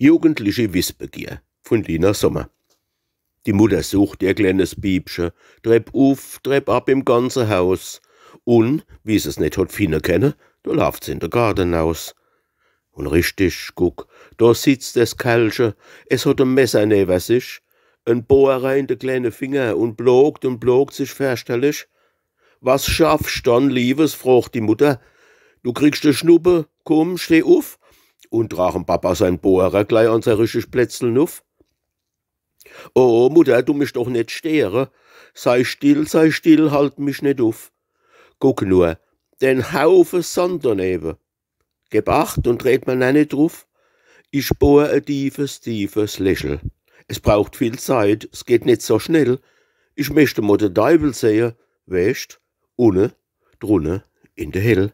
Jugendliche Wissbegier von Lina Sommer. Die Mutter sucht ihr kleines Biebchen, Trepp auf, Trepp ab im ganzen Haus. Und, wie sie es nicht hat finden können, da läuft sie in der Garten aus. Und richtig, guck, da sitzt das Kerlchen, es hat ein Messer neben sich, ein Bohrer in de kleinen Finger und blogt sich fürchterlich. Was schaffst dann, Liebes, fragt die Mutter. Du kriegst de Schnuppe, komm, steh auf. Und tragen Papa sein Bohrer gleich an sein richtig Plätzl auf. Oh, Mutter, du mich doch nicht stehren. Sei still, halt mich nicht auf. Guck nur, den Haufen Sand daneben. Gib acht und red mir nicht drauf. Ich bohr ein tiefes Lächeln. Es braucht viel Zeit, es geht nicht so schnell. Ich möchte mal den Teufel sehen, weißt, unne, drunne, in der Hell.